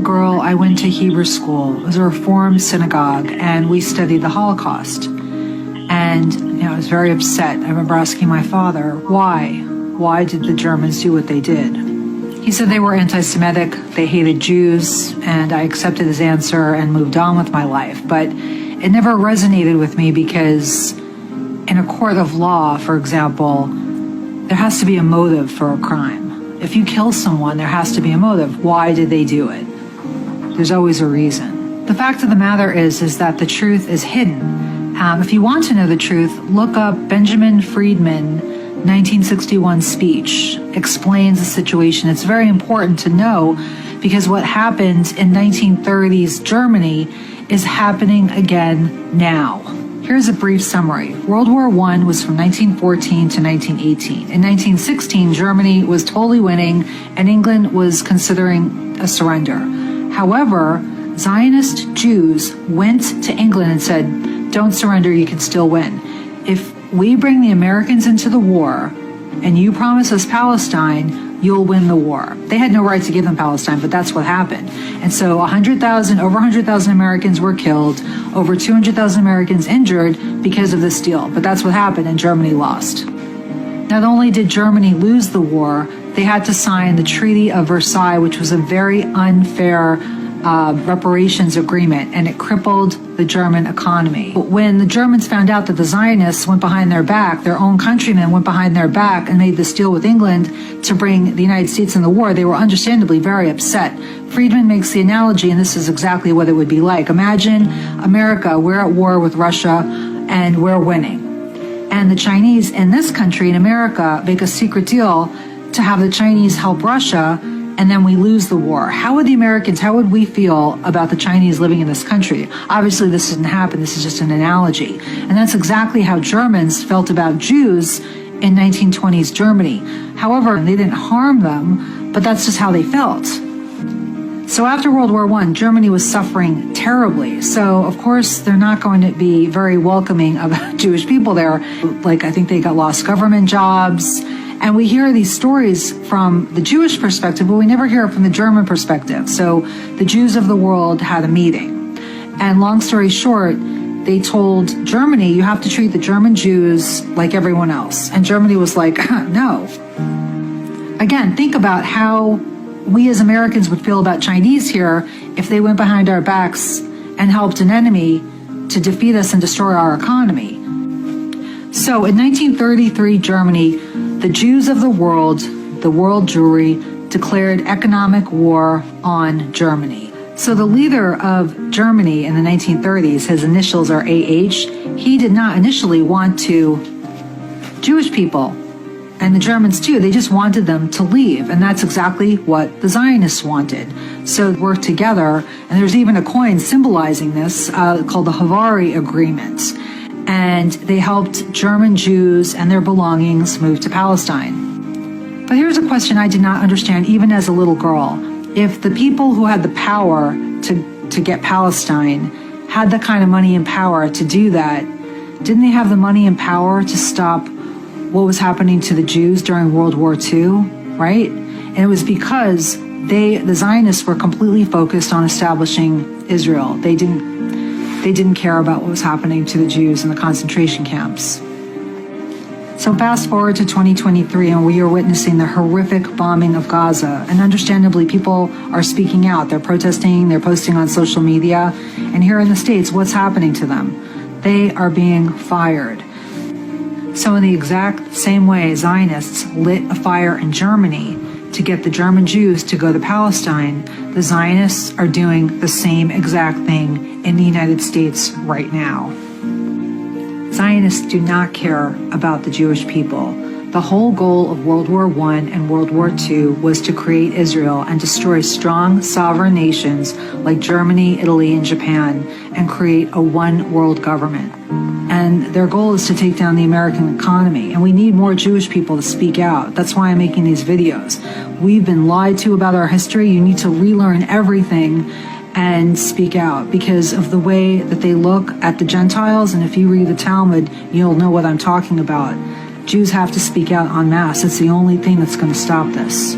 girl, I went to Hebrew school. It was a Reformed synagogue, and we studied the Holocaust. And I was very upset. I remember asking my father, why? Why did the Germans do what they did? He said they were anti-Semitic, they hated Jews, and I accepted his answer and moved on with my life. But it never resonated with me because in a court of law, for example, there has to be a motive for a crime. If you kill someone, there has to be a motive. Why did they do it? There's always a reason. The fact of the matter is that the truth is hidden. If you want to know the truth, look up Benjamin Friedman 1961 speech. Explains the situation. It's very important to know because what happened in 1930s Germany is happening again now. Here's a brief summary. World War I was from 1914 to 1918. In 1916, Germany was totally winning and England was considering a surrender. However, Zionist Jews went to England and said, don't surrender, you can still win. If we bring the Americans into the war and you promise us Palestine, you'll win the war. They had no right to give them Palestine, but that's what happened. And so over 100,000 Americans were killed, over 200,000 Americans injured because of this deal. But that's what happened, and Germany lost. Not only did Germany lose the war, they had to sign the Treaty of Versailles, which was a very unfair reparations agreement, and it crippled the German economy. But when the Germans found out that the Zionists went behind their back, their own countrymen went behind their back and made this deal with England to bring the United States in the war, they were understandably very upset. Friedman makes the analogy, and this is exactly what it would be like. Imagine America, we're at war with Russia and we're winning. And the Chinese in this country, in America, make a secret deal to have the Chinese help Russia, and then we lose the war. How would the Americans, how would we feel about the Chinese living in this country? Obviously, this didn't happen. This is just an analogy. And that's exactly how Germans felt about Jews in 1920s Germany. However, they didn't harm them, but that's just how they felt. So after World War I, Germany was suffering terribly. So, of course, they're not going to be very welcoming of Jewish people there. Like, I think they got lost government jobs. And we hear these stories from the Jewish perspective, but we never hear it from the German perspective. So the Jews of the world had a meeting. And long story short, they told Germany, you have to treat the German Jews like everyone else. And Germany was like, no. Again, think about how we as Americans would feel about Chinese here if they went behind our backs and helped an enemy to defeat us and destroy our economy. So in 1933 Germany, the Jews of the world Jewry, declared economic war on Germany. So the leader of Germany in the 1930s, his initials are AH, he did not initially want to Jewish people, and the Germans too, they just wanted them to leave, and that's exactly what the Zionists wanted. So they worked together, and there's even a coin symbolizing this called the Havari Agreement. And they helped German Jews and their belongings move to Palestine. But here's a question I did not understand even as a little girl. If the people who had the power to get Palestine had the kind of money and power to do that, didn't they have the money and power to stop what was happening to the Jews during World War II, right? And it was because the Zionists were completely focused on establishing Israel. They didn't care about what was happening to the Jews in the concentration camps. So fast forward to 2023, and we are witnessing the horrific bombing of Gaza. And understandably, people are speaking out. They're protesting, they're posting on social media. And here in the States, what's happening to them? They are being fired. So in the exact same way, Zionists lit a fire in Germany to get the German Jews to go to Palestine, the Zionists are doing the same exact thing in the United States right now. Zionists do not care about the Jewish people. The whole goal of World War I and World War II was to create Israel and destroy strong sovereign nations like Germany, Italy, and Japan, and create a one-world government. And their goal is to take down the American economy. And we need more Jewish people to speak out. That's why I'm making these videos. We've been lied to about our history. You need to relearn everything and speak out because of the way that they look at the Gentiles. And if you read the Talmud, you'll know what I'm talking about. Jews have to speak out en masse. It's the only thing that's going to stop this.